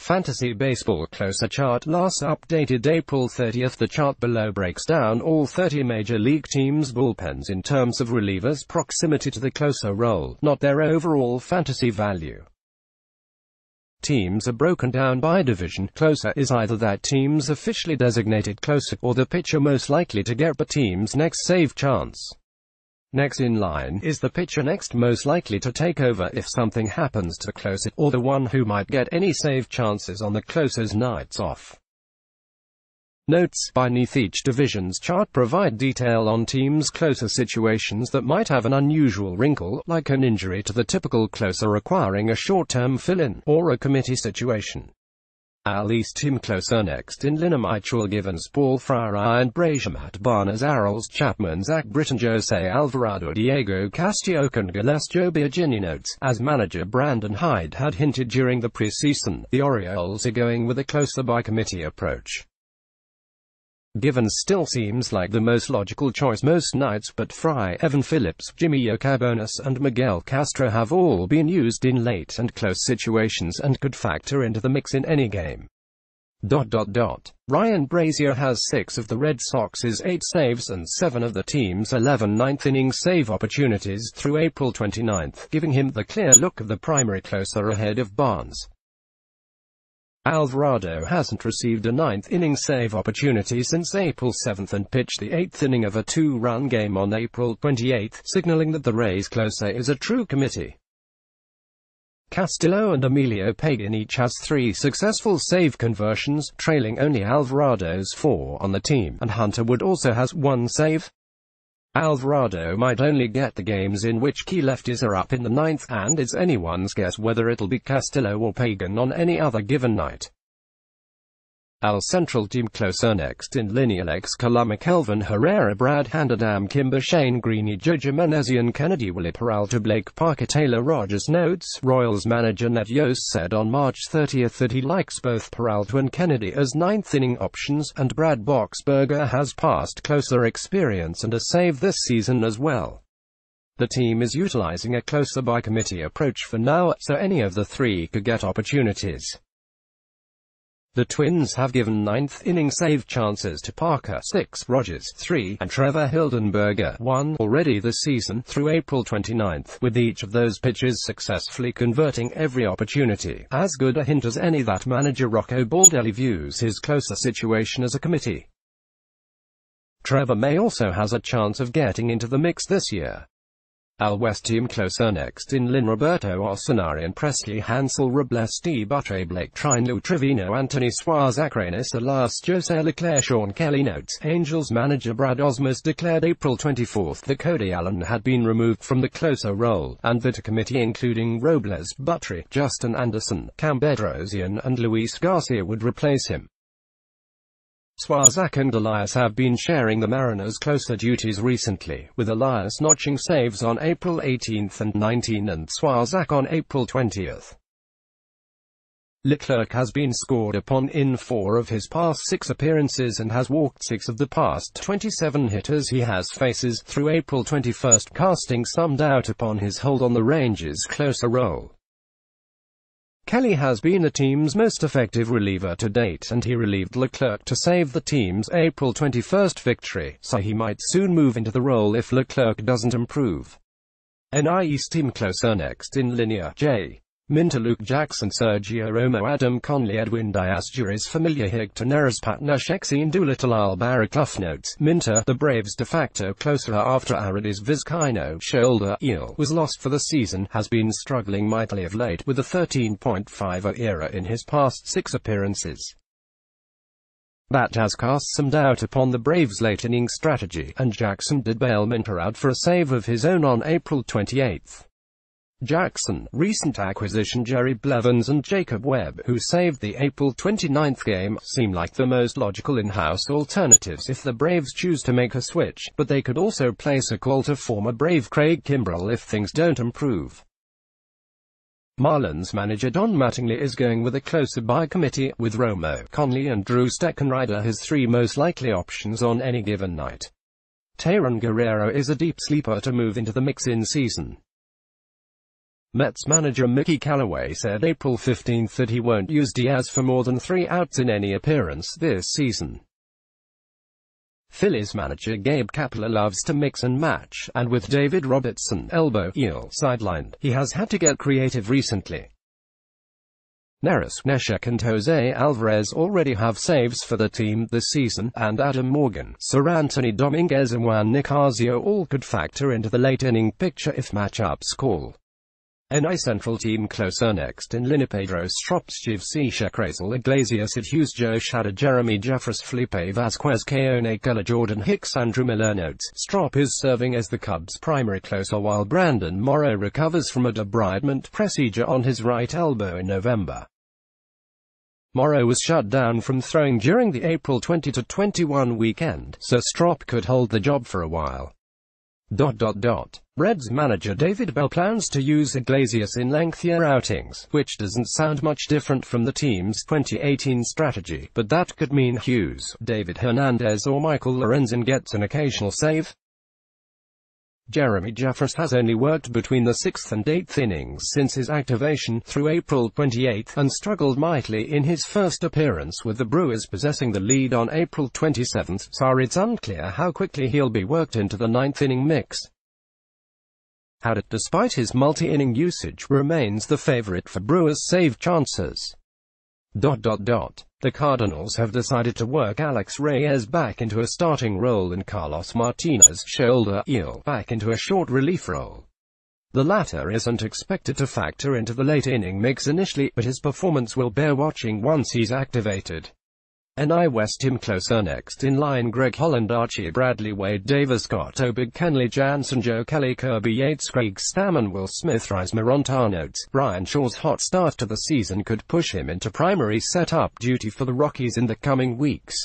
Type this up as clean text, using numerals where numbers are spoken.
Fantasy Baseball Closer chart last updated April 30th. The chart below breaks down all 30 major league teams' bullpens in terms of relievers' proximity to the closer role, not their overall fantasy value. Teams are broken down by division. Closer is either that team's officially designated closer, or the pitcher most likely to get the team's next save chance. Next in line is the pitcher next most likely to take over if something happens to the closer, or the one who might get any save chances on the closer's nights off. Notes beneath each division's chart provide detail on teams' closer situations that might have an unusual wrinkle, like an injury to the typical closer requiring a short-term fill-in, or a committee situation. Al East team closer next in Lina Mitchell Givens Paul Fryer Ian Brazier Matt Barnes Arrols Chapman Zach Britton Jose Alvarado Diego Castillo Gonzalez Joe Biagini. Notes, as manager Brandon Hyde had hinted during the preseason, the Orioles are going with a closer by committee approach. Givens still seems like the most logical choice most nights, but Fry, Evan Phillips, Jimmy Yocabonis and Miguel Castro have all been used in late and close situations and could factor into the mix in any game. Ryan Brazier has 6 of the Red Sox's 8 saves and 7 of the team's 11 ninth-inning save opportunities through April 29, giving him the clear look of the primary closer ahead of Barnes. Alvarado hasn't received a ninth-inning save opportunity since April 7 and pitched the 8th inning of a 2-run game on April 28, signaling that the Rays' closer is a true committee. Castillo and Emilio Pagan each has 3 successful save conversions, trailing only Alvarado's 4 on the team, and Hunter Wood also has 1 save. Alvarado might only get the games in which key lefties are up in the 9th, and it's anyone's guess whether it'll be Castillo or Pagan on any other given night. Al Central team closer next in Lineal X Coloma Kelvin Herrera Brad Hand Adam Kimber Shane Greene Jojo Menezian Kennedy Willie Peralta Blake Parker Taylor Rogers. Notes, Royals manager Ned Yost said on March 30 that he likes both Peralta and Kennedy as ninth-inning options, and Brad Boxberger has past closer experience and a save this season as well. The team is utilizing a closer by committee approach for now, so any of the 3 could get opportunities. The Twins have given ninth-inning save chances to Parker 6, Rogers 3, and Trevor Hildenberger 1 already this season through April 29, with each of those pitchers successfully converting every opportunity. As good a hint as any that manager Rocco Baldelli views his closer situation as a committee. Trevor May also has a chance of getting into the mix this year. Al West team closer next in Lynn Roberto Osanarian Presley Hansel Robles D. Buttre Blake Trine Lou Trevino Anthony Suarez Acranis Alas Jose Leclerc Sean Kelly. Notes, Angels manager Brad Osmus declared April 24 that Cody Allen had been removed from the closer role, and that a committee including Robles, Buttre, Justin Anderson, Cam Bedrosian and Luis Garcia would replace him. Swarzak and Elias have been sharing the Mariners' closer duties recently, with Elias notching saves on April 18 and 19 and Swarzak on April 20. Leclerc has been scored upon in 4 of his past 6 appearances and has walked 6 of the past 27 hitters he has faces through April 21, casting some doubt upon his hold on the Rangers' closer role. Kelly has been the team's most effective reliever to date, and he relieved Leclerc to save the team's April 21 victory, so he might soon move into the role if Leclerc doesn't improve. NIE's team closer next in Linear J. Minter Luke Jackson Sergio Romo Adam Conley Edwin Diaz Juris Familia Hector Neres Patna Shexine Doolittle Albarra Clough. Notes, Minter, the Braves' de facto closer after Aradis Vizcaino shoulder eel was lost for the season, has been struggling mightily of late with a 13.5 ERA in his past 6 appearances. That has cast some doubt upon the Braves' late-inning strategy, and Jackson did bail Minter out for a save of his own on April 28. Jackson, recent acquisition Jerry Blevins and Jacob Webb, who saved the April 29 game, seem like the most logical in-house alternatives if the Braves choose to make a switch, but they could also place a call to former Brave Craig Kimbrell if things don't improve. Marlins manager Don Mattingly is going with a closer by committee, with Romo, Conley and Drew Steckenrider his 3 most likely options on any given night. Tayron Guerrero is a deep sleeper to move into the mix in season. Mets manager Mickey Callaway said April 15 that he won't use Diaz for more than 3 outs in any appearance this season. Phillies manager Gabe Kapler loves to mix and match, and with David Robertson elbow heel sidelined, he has had to get creative recently. Neris Neshek and Jose Alvarez already have saves for the team this season, and Adam Morgan, Sir Anthony Dominguez and Juan Nicasio all could factor into the late-inning picture if matchups call. NI Central team closer next in Lina Pedro Strop Steve Crazel Iglesias at Hughes Joe Shadder Jeremy Jeffress Felipe Vasquez Keone Keller Jordan Hicks Andrew Miller notes. Strop is serving as the Cubs' primary closer while Brandon Morrow recovers from a debridement procedure on his right elbow in November. Morrow was shut down from throwing during the April 20-21 weekend, so Strop could hold the job for a while. Reds manager David Bell plans to use Iglesias in lengthier outings, which doesn't sound much different from the team's 2018 strategy, but that could mean Hughes, David Hernandez or Michael Lorenzen gets an occasional save. Jeremy Jeffress has only worked between the 6th and 8th innings since his activation through April 28 and struggled mightily in his first appearance with the Brewers possessing the lead on April 27, so it's unclear how quickly he'll be worked into the 9th inning mix. Haddad, despite his multi-inning usage, remains the favorite for Brewers' save chances. The Cardinals have decided to work Alex Reyes back into a starting role and Carlos Martinez shoulder eel back into a short relief role. The latter isn't expected to factor into the late inning mix initially, but his performance will bear watching once he's activated. NI West team closer next in line Greg Holland Archie Bradley Wade Davis Scott Obig Kenley Jansen Joe Kelly Kirby Yates Craig Stammen Will Smith Rise Moronta notes. Brian Shaw's hot start to the season could push him into primary setup duty for the Rockies in the coming weeks.